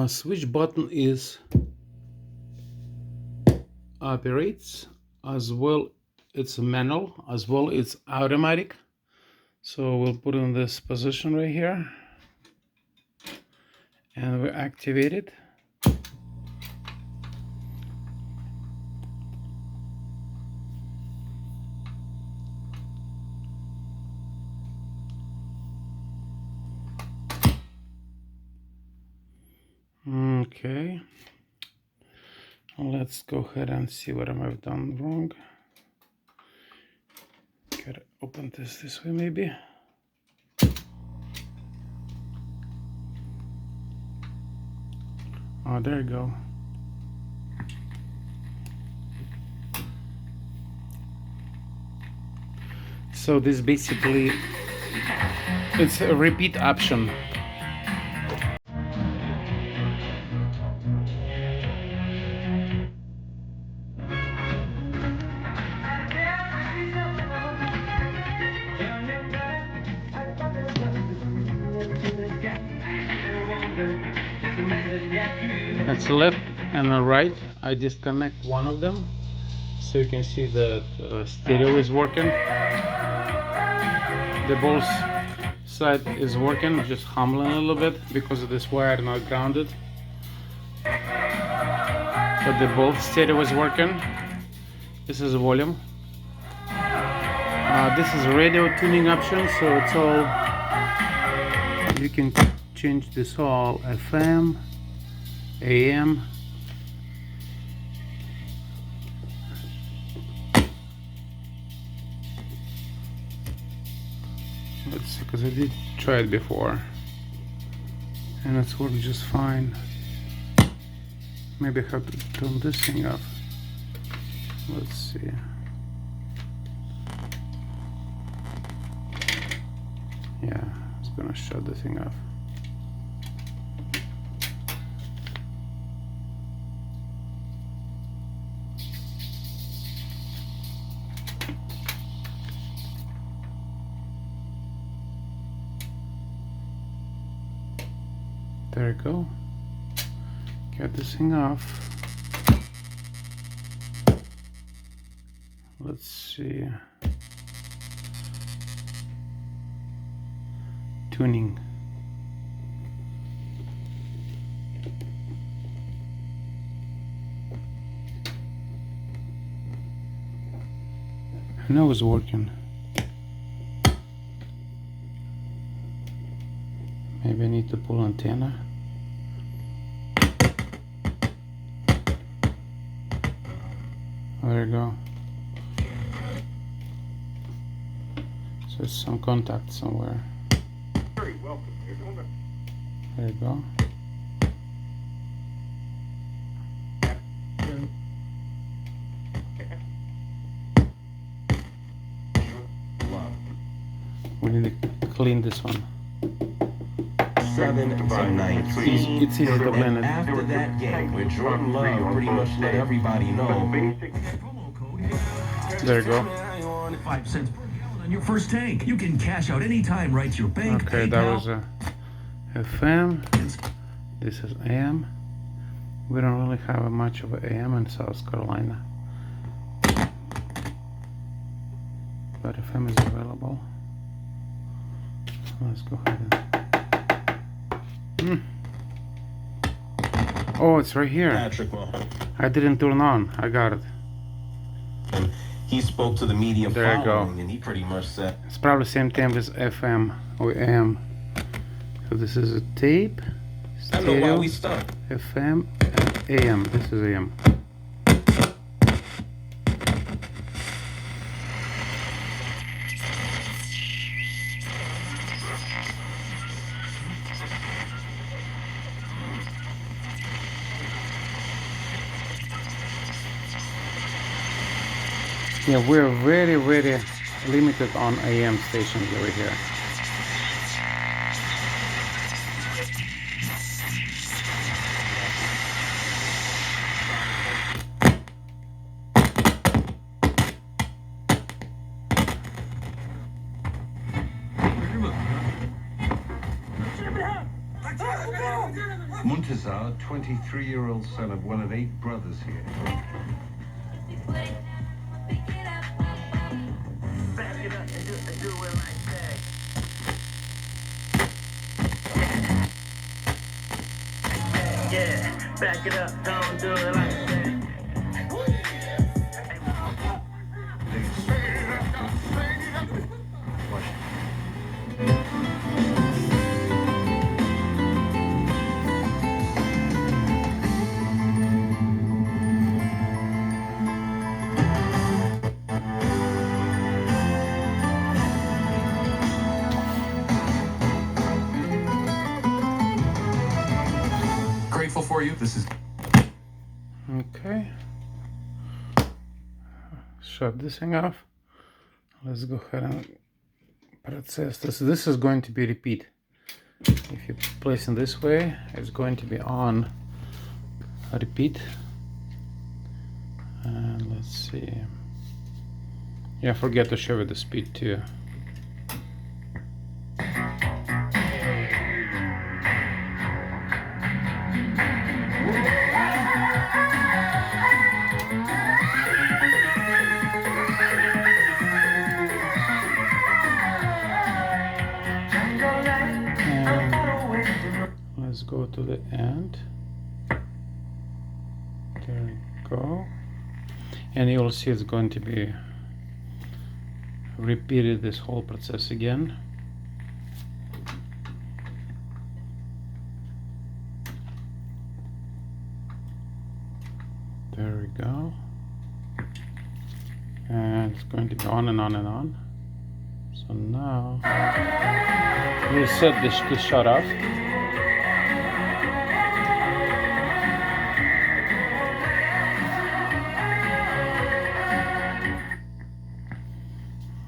Switch button is operates, as well it's manual, as well it's automatic. So we'll put in this position right here and we activate it. Okay, let's go ahead and see what I've done wrong. Gotta open this way maybe. Oh, there you go. So this basically, it's a repeat option. That's left and the right. I disconnect one of them so you can see that stereo is working. The both side is working, just humbling a little bit because of this wire not grounded. But the both stereo is working. This is volume. This is radio tuning option, so it's all, you can change this all FM, AM. Let's see, because I did try it before and it's worked just fine. Maybe I have to turn this thing off. Let's see. Yeah, it's gonna shut the thing off. There you go. Get this thing off. Let's see. Tuning. I know it's working. Maybe I need to pull antenna. There you go. So it's some contact somewhere. Very welcome. There you go. We need to clean this one. 7 by 19. It's easy to blend it. After that game, where Jordan Love pretty much let everybody know. There you go. 5 cents per gallon on your first tank. You can cash out anytime right to your bank. Okay, that was a FM. This is AM. We don't really have much of an AM in South Carolina, but FM is available. So let's go ahead and. Oh, it's right here. Patrick, I didn't turn on. I got it. he spoke to the media There you go. following, and he pretty much said It's probably the same thing as FM or AM. So this is a tape, I know why stereo, we stuck. FM, and AM. This is AM. Yeah, we're very limited on AM stations over here. Muntazar, 23-year-old son of one of 8 brothers here. Back it up and do it like that. Yeah, back it up, don't do it like that. Grateful for you. This is Okay. Shut this thing off. Let's go ahead and process this. This is going to be repeat. If you place it this way, it's going to be on repeat. And let's see. Yeah, forget to show you the speed too. Let's go to the end. There we go. And you'll see it's going to be repeated this whole process again. There we go. And it's going to be on and on and on. So now we'll set this to shut off.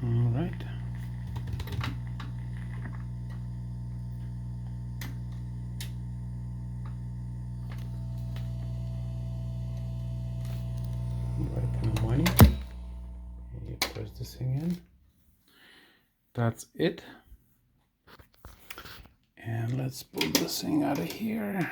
Alright. Right in the money. You press this thing in. That's it. And let's pull this thing out of here.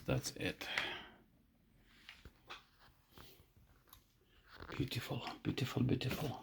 That's it. Beautiful, beautiful, beautiful.